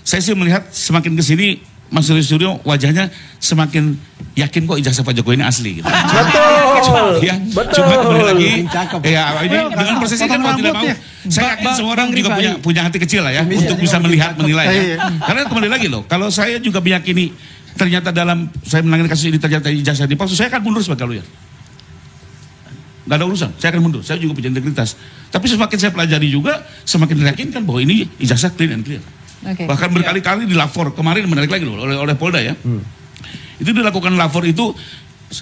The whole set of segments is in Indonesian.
Saya sih melihat semakin kesini Mas Suryo wajahnya semakin yakin kok ijazah Pak Jokowi ini asli gitu. Betul. Ya, betul. Cuma kembali lagi ya ini dengan proses ini kan mau tidak mau saya yakin semua orang juga punya hati kecil lah ya untuk bisa melihat menilai ya. Karena kembali lagi loh, kalau saya juga meyakini ternyata dalam saya menangani kasus ini ternyata ijazah dipalsu, saya akan mundur sebagai lawyer. Gak ada urusan, saya akan mundur, saya juga punya integritas. Tapi semakin saya pelajari juga, semakin meyakinkan bahwa ini ijazah clean and clear. Bahkan berkali-kali dilapor, kemarin menarik lagi loh oleh Polda ya. Itu dilakukan lapor itu,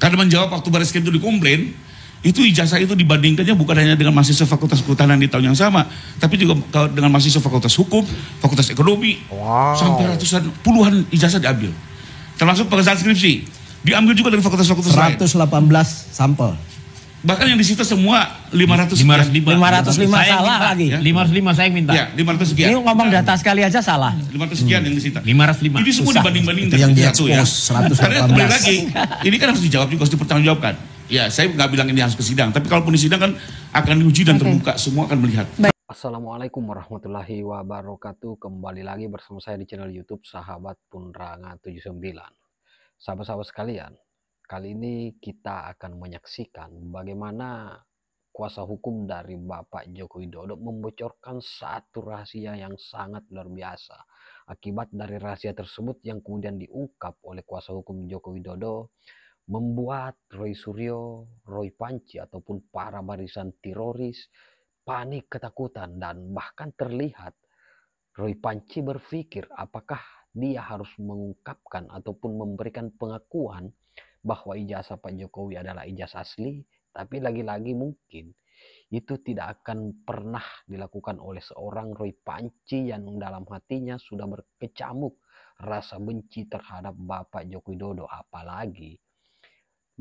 karena menjawab waktu Baris Krim itu dikomplain, itu ijazah itu dibandingkannya bukan hanya dengan mahasiswa Fakultas Kehutanan di tahun yang sama, tapi juga dengan mahasiswa Fakultas Hukum, Fakultas Ekonomi, sampai ratusan, puluhan ijazah diambil. Termasuk pengesahan skripsi, diambil juga dari fakultas-fakultas lain. 118 sampel. Bahkan yang disita semua 505 salah lagi. 505 saya yang minta. Ya, 500 sekian. Ini ngomong data sekali aja salah. 500 sekian yang disita. 505. Ini semua dibanding-bandingkan. Yang satu ya. 118. Karena kembali lagi, ini kan harus dijawab juga, harus dipertanggungjawabkan. Ya, saya nggak bilang ini harus ke sidang, tapi kalaupun di sidang kan akan diuji dan terbuka, semua akan melihat. Assalamualaikum warahmatullahi wabarakatuh. Kembali lagi bersama saya di channel YouTube Sahabat Punranga 79. Sahabat-sahabat sekalian, kali ini kita akan menyaksikan bagaimana kuasa hukum dari Bapak Joko Widodo membocorkan satu rahasia yang sangat luar biasa. Akibat dari rahasia tersebut yang kemudian diungkap oleh kuasa hukum Joko Widodo, membuat Roy Suryo, Roy Panci ataupun para barisan teroris panik, ketakutan, dan bahkan terlihat Roy Panci berpikir apakah dia harus mengungkapkan ataupun memberikan pengakuan bahwa ijazah Pak Jokowi adalah ijazah asli, tapi lagi-lagi mungkin itu tidak akan pernah dilakukan oleh seorang Roy Panci yang dalam hatinya sudah berkecamuk rasa benci terhadap Bapak Joko Widodo. Apalagi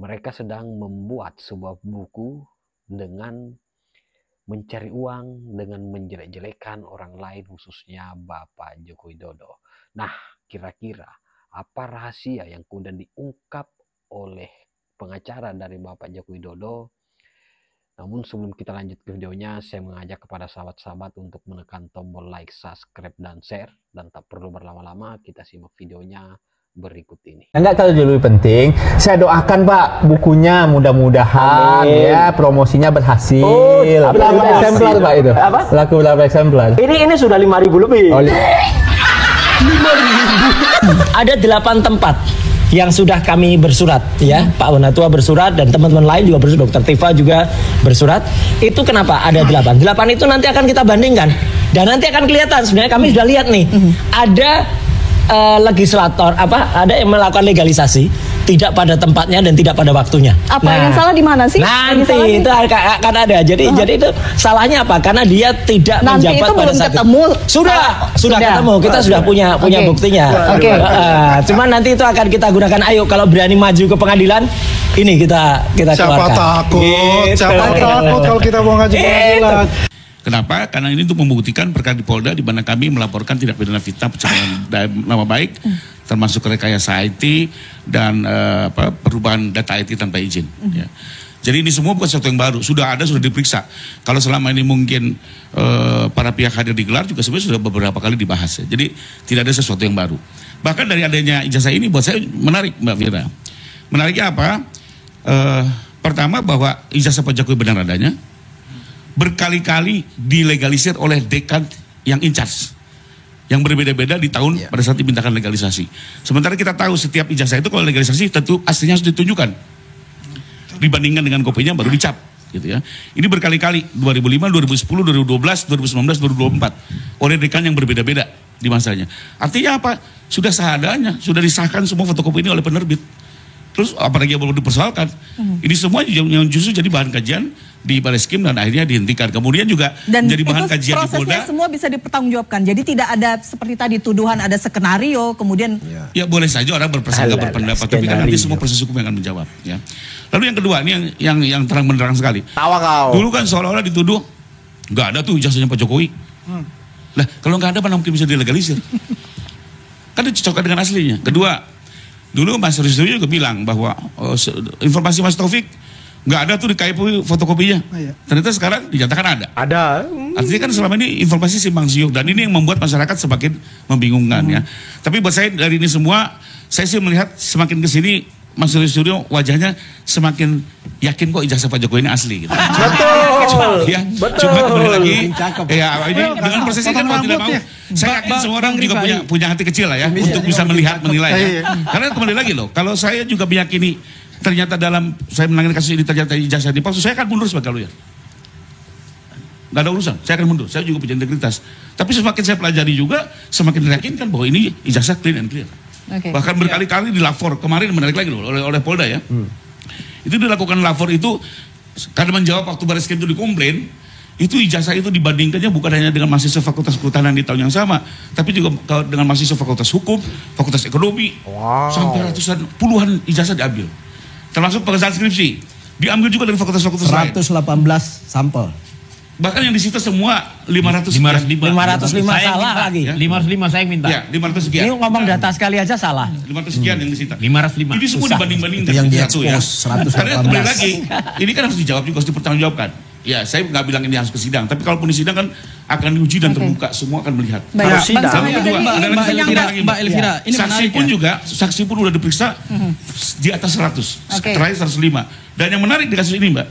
mereka sedang membuat sebuah buku dengan mencari uang, dengan menjelek-jelekan orang lain, khususnya Bapak Joko Widodo. Nah, kira-kira apa rahasia yang kemudian diungkap oleh pengacara dari Bapak Joko Widodo? Namun sebelum kita lanjut ke videonya, saya mengajak kepada sahabat-sahabat untuk menekan tombol like, subscribe, dan share. Dan tak perlu berlama-lama, kita simak videonya berikut ini. Enggak, kalau lebih penting, saya doakan Pak bukunya mudah-mudahan ya promosinya berhasil. Oh, berapa eksemplar Pak itu? Apa? Laku berapa eksemplar? Ini sudah 5.000 lebih. Oh, 5.000. Ada 8 tempat yang sudah kami bersurat ya, Pak Wanatua bersurat dan teman-teman lain juga bersurat, Dr. Tifa juga bersurat. Itu kenapa ada 8? 8 itu nanti akan kita bandingkan dan nanti akan kelihatan sebenarnya kami sudah lihat nih ada legislator ada yang melakukan legalisasi tidak pada tempatnya dan tidak pada waktunya. Apa yang salah di mana sih? Nanti itu akan ada. Jadi itu salahnya apa? Karena dia tidak nanti menjabat itu pada belum saat ketemu. Sudah ketemu. Kita sudah punya buktinya. Cuman nanti itu akan kita gunakan. Ayo kalau berani maju ke pengadilan, ini kita keluarkan. Siapa takut kalau kita mau ngaji pengadilan. Kenapa? Karena ini untuk membuktikan perkara di Polda di mana kami melaporkan tindak pidana fitnah pencemaran nama baik, termasuk rekayasa IT dan perubahan data IT tanpa izin. Ya. Jadi ini semua bukan sesuatu yang baru, sudah diperiksa. Kalau selama ini mungkin para pihak hadir digelar juga sebenarnya sudah beberapa kali dibahas. Ya. Jadi tidak ada sesuatu yang baru. Bahkan dari adanya ijazah ini buat saya menarik, Mbak Fira. Menariknya apa? Pertama bahwa ijazah Pak Jokowi benar adanya. Berkali-kali dilegalisir oleh dekan yang in charge yang berbeda-beda di tahun pada saat dimintakan legalisasi. Sementara kita tahu setiap ijazah itu kalau legalisasi tentu aslinya harus ditunjukkan dibandingkan dengan kopinya baru dicap gitu ya. Ini berkali-kali 2005, 2010, 2012, 2019, 2024 oleh dekan yang berbeda-beda di masanya. Artinya apa? Sudah seadanya, sudah disahkan semua fotokopi ini oleh penerbit. Terus apalagi yang belum dipersoalkan. Ini semua yang justru jadi bahan kajian di Baris Krim dan akhirnya dihentikan. Kemudian juga menjadi bahan kajian di Polda. Prosesnya semua bisa dipertanggungjawabkan. Jadi tidak ada seperti tadi tuduhan ada skenario kemudian. Ya boleh saja orang berprasangka berpendapat, tapi kan nanti semua proses hukum yang akan menjawab. Ya. Lalu yang kedua ini yang terang benderang sekali. Tawa kau. Dulu kan seolah-olah dituduh nggak ada tuh ijazahnya Pak Jokowi. Nah kalau nggak ada mana mungkin bisa dilegalisir? Kan dicocokkan dengan aslinya. Kedua, dulu Mas Rizky juga bilang bahwa informasi Mas Taufik nggak ada tuh di KPU fotokopinya. Ternyata sekarang dinyatakan ada. Ada. Artinya kan selama ini informasi simpang siur dan ini yang membuat masyarakat semakin membingungkan ya. Tapi buat saya dari ini semua, saya sih melihat semakin kesini Mas Suryo wajahnya semakin yakin kok ijazah Pak Jokowi ini asli gitu. Betul. Ya, Betul. cuma kembali lagi ya ini dengan proses ini kan mau tidak mau saya yakin semua orang juga punya hati kecil lah ya untuk bisa melihat menilai ya. Karena kembali lagi loh, kalau saya juga meyakini ternyata dalam saya menangani kasus ini ternyata ijazah dipalsu, saya akan mundur sebagai lawyer. Gak ada urusan, saya akan mundur. Saya juga punya integritas. Tapi semakin saya pelajari juga, semakin meyakinkan bahwa ini ijazah clean and clear. Bahkan berkali-kali dilapor, kemarin menarik lagi loh oleh Polda ya. Itu dilakukan lapor itu karena menjawab waktu Baris Krim itu dikomplain, itu ijazah itu dibandingkannya bukan hanya dengan mahasiswa Fakultas Kehutanan di tahun yang sama, tapi juga dengan mahasiswa Fakultas Hukum, Fakultas Ekonomi, sampai ratusan, puluhan ijazah diambil. Termasuk pengesahan skripsi, diambil juga dari fakultas-fakultas lain. 118 sampel. Bahkan yang disita semua 505 salah lagi. Ya. 505 saya yang minta. Ya, 500 sekian. Ini ngomong data sekali aja salah. 500 sekian yang disita. 505. Ini semua dibanding-banding Yang dari satu ya. 118. Karena kembali lagi, ini kan harus dijawab juga, harus dipertanggungjawabkan. Ya, saya nggak bilang ini harus ke sidang, tapi kalaupun di sidang kan akan diuji dan terbuka, semua akan melihat. Baik, Sidang. Bang Yang kedua, ada lagi satu lagi, Mbak Elvira, ini saksi menarik pun ya. juga, saksi pun udah diperiksa di atas 100, terakhir 105. Dan yang menarik di kasus ini Mbak,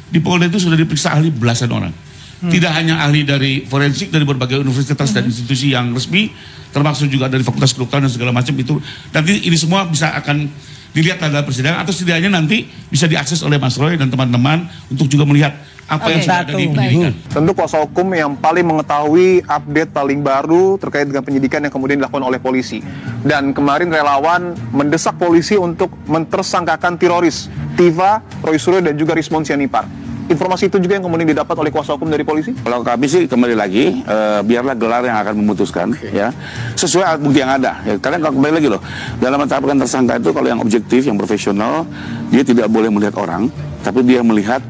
di Polda itu sudah diperiksa ahli belasan orang. Tidak hanya ahli dari forensik dari berbagai universitas dan institusi yang resmi, termasuk juga dari Fakultas Kedokteran dan segala macam itu. Nanti ini semua bisa akan dilihat dalam persidangan atau setidaknya nanti bisa diakses oleh Mas Roy dan teman-teman untuk juga melihat apa yang sudah ada di penyidikan. Tentu kuasa hukum yang paling mengetahui update paling baru terkait dengan penyidikan yang kemudian dilakukan oleh polisi. Dan kemarin relawan mendesak polisi untuk mentersangkakan teroris Tiva, Roy Suryo dan juga Rizmon Sianipar. Informasi itu juga yang kemudian didapat oleh kuasa hukum dari polisi? Kalau kami sih kembali lagi, biarlah gelar yang akan memutuskan, ya sesuai alat bukti yang ada. Ya, karena kalau kembali lagi loh, dalam menetapkan tersangka itu kalau yang objektif, yang profesional, dia tidak boleh melihat orang, tapi dia melihat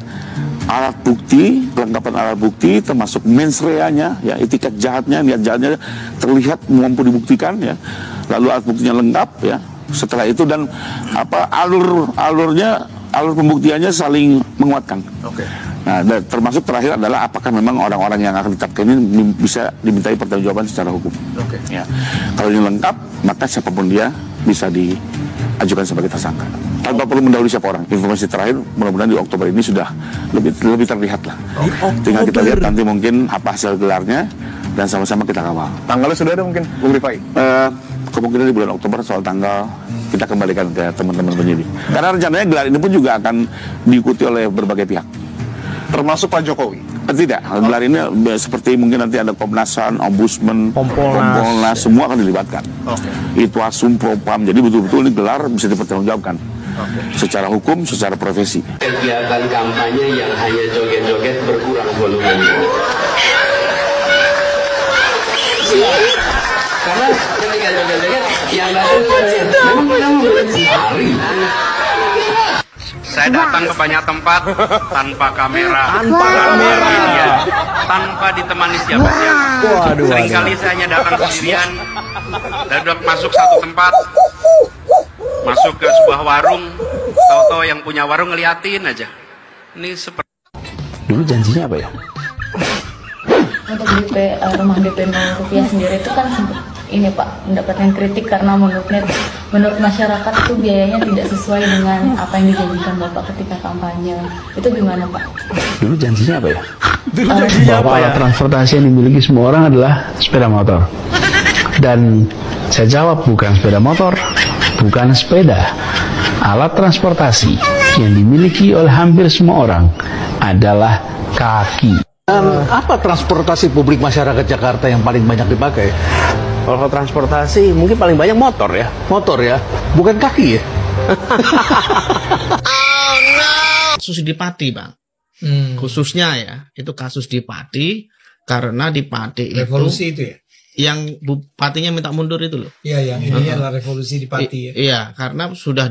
alat bukti, kelengkapan alat bukti, termasuk mens reanya, ya etikat jahatnya, niat jahatnya terlihat mampu dibuktikan, ya. Lalu alat buktinya lengkap, ya. Setelah itu dan alur pembuktiannya saling menguatkan. Nah, termasuk terakhir adalah apakah memang orang-orang yang akan ditetapkan ini bisa dimintai pertanggungjawaban secara hukum. Ya. Kalau ini lengkap, maka siapapun dia bisa diajukan sebagai tersangka. Tanpa perlu mendahului siapa orang. Informasi terakhir mudah-mudahan di Oktober ini sudah lebih terlihat lah. Tinggal kita lihat nanti mungkin apa hasil gelarnya dan sama-sama kita kawal. Tanggalnya sudah ada mungkin, Bung Rifai? Kemungkinan di bulan Oktober, soal tanggal kita kembalikan ke teman-teman penyidik. Karena rencananya gelar ini pun juga akan diikuti oleh berbagai pihak. Termasuk Pak Jokowi? Tidak, gelar ini seperti mungkin nanti ada Komnasan, Ombudsman, Kompolnas, semua akan dilibatkan. Itu Asum, Propam, jadi betul-betul ini gelar bisa dipertanggungjawabkan. Secara hukum, secara profesi. Kegiatan kampanye yang hanya joget-joget berkurang volumenya. Karena ketika joget-joget yang datang memang kita mau hari. Saya datang ke banyak tempat tanpa kamera, tanpa ditemani siapa-siapa. Seringkali saya hanya datang sendirian dan udah masuk satu tempat, masuk ke sebuah warung, tahu-tahu yang punya warung ngeliatin aja. Ini seperti Dulu janjinya apa ya? Untuk DP rumah DP 0 rupiah sendiri itu kan ini Pak, mendapatkan kritik karena menurut masyarakat itu biayanya tidak sesuai dengan apa yang dijanjikan Bapak ketika kampanye. Itu gimana Pak? Dulu janjinya apa ya? Bahwa alat transportasi yang dimiliki semua orang adalah sepeda motor. Dan saya jawab bukan sepeda motor, bukan sepeda. Alat transportasi yang dimiliki oleh hampir semua orang adalah kaki. Apa transportasi publik masyarakat Jakarta yang paling banyak dipakai? Kalau transportasi mungkin paling banyak motor ya. Motor ya, bukan kaki ya. Kasus di Pati, Bang. Khususnya ya, itu kasus di Pati karena di Pati Revolusi itu ya. Yang bupatinya minta mundur itu loh. Iya, yang ini adalah revolusi di Pati ya. Iya, karena sudah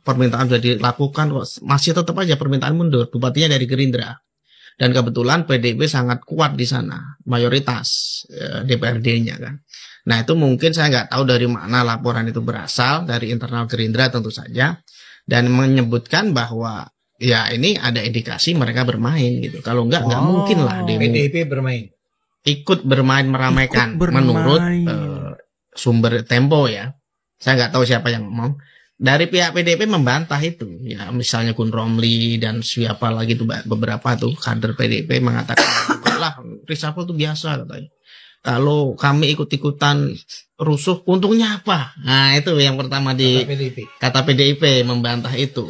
permintaan sudah dilakukan kok masih tetap aja permintaan mundur. Bupatinya dari Gerindra. Dan kebetulan PDIP sangat kuat di sana, mayoritas DPRD-nya kan. Nah itu mungkin saya nggak tahu dari mana laporan itu berasal, dari internal Gerindra tentu saja, dan menyebutkan bahwa ya ini ada indikasi mereka bermain gitu. Kalau nggak mungkin lah demo. PDIP bermain. Ikut bermain meramaikan menurut sumber Tempo ya. Saya nggak tahu siapa yang ngomong. Dari pihak PDIP membantah itu, ya misalnya Gun Romli dan siapa lagi tuh beberapa tuh kader PDIP mengatakan, lah reshuffle itu biasa katanya. Kalau kami ikut-ikutan rusuh, untungnya apa? Nah itu yang pertama kata PDIP membantah itu.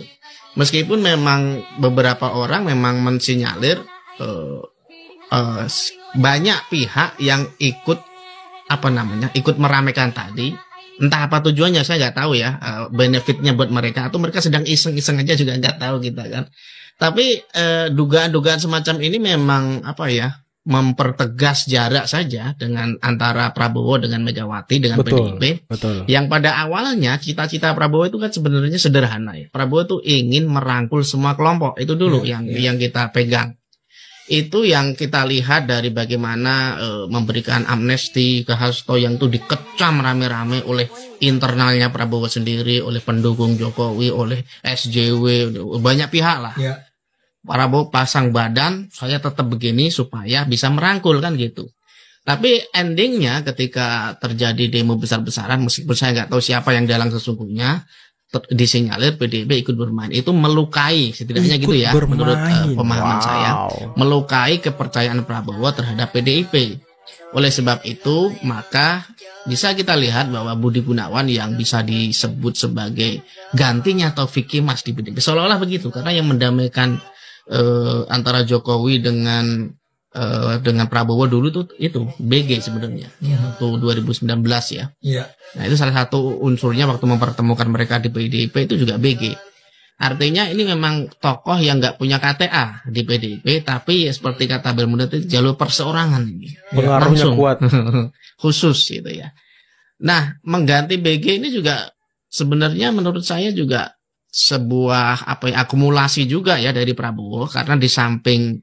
Meskipun memang beberapa orang memang mensinyalir banyak pihak yang ikut ikut meramaikan tadi. Entah apa tujuannya saya nggak tahu ya, benefitnya buat mereka atau mereka sedang iseng-iseng aja juga nggak tahu kita kan. Tapi dugaan-dugaan semacam ini memang mempertegas jarak saja dengan antara Prabowo dengan Megawati dengan PDIP. Betul. Yang pada awalnya cita-cita Prabowo itu kan sebenarnya sederhana ya. Prabowo itu ingin merangkul semua kelompok itu dulu yang kita pegang. Itu yang kita lihat dari bagaimana memberikan amnesti ke Hasto yang itu dikecam rame-rame oleh internalnya Prabowo sendiri, oleh pendukung Jokowi, oleh SJW, banyak pihak lah. Ya. Prabowo pasang badan, saya tetap begini supaya bisa merangkul kan gitu. Tapi endingnya ketika terjadi demo besar-besaran, meskipun saya nggak tahu siapa yang dalang sesungguhnya, disinyalir PDIP ikut bermain, itu melukai setidaknya gitu ya menurut pemahaman saya, melukai kepercayaan Prabowo terhadap PDIP. Oleh sebab itu maka bisa kita lihat bahwa Budi Gunawan yang bisa disebut sebagai gantinya Taufik Kimas di PDIP seolah-olah begitu, karena yang mendamaikan antara Jokowi dengan Prabowo dulu tuh itu BG sebenarnya waktu 2019 ya. Nah itu salah satu unsurnya waktu mempertemukan mereka di PDIP itu juga BG. Artinya ini memang tokoh yang nggak punya KTA di PDIP, tapi seperti kata Belmuda itu jalur perseorangan ini. Pengaruhnya kuat. Khusus gitu ya. Nah mengganti BG ini juga sebenarnya menurut saya juga sebuah akumulasi juga ya dari Prabowo, karena di samping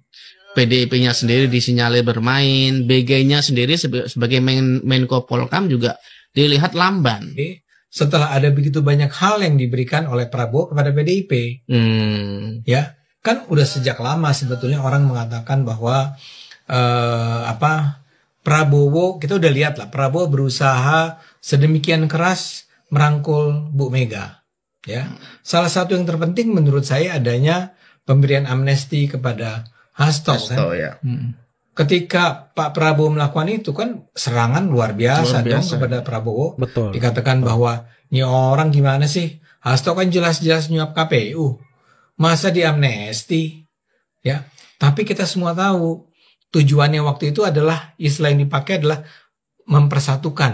PDIP-nya sendiri disinyalir bermain, BG-nya sendiri sebagai Menko Polkam juga dilihat lamban. Setelah ada begitu banyak hal yang diberikan oleh Prabowo kepada PDIP, ya kan udah sejak lama sebetulnya orang mengatakan bahwa Prabowo, kita udah lihat lah, Prabowo berusaha sedemikian keras merangkul Bu Mega. Ya, salah satu yang terpenting menurut saya adanya pemberian amnesti kepada Hasto kan? Ya. Ketika Pak Prabowo melakukan itu kan serangan luar biasa dong kepada Prabowo. Betul. Dikatakan bahwa ini orang gimana sih? Hasto kan jelas-jelas nyuap KPU. Masa diamnesti? Ya. Tapi kita semua tahu tujuannya waktu itu adalah istilah yang dipakai adalah mempersatukan.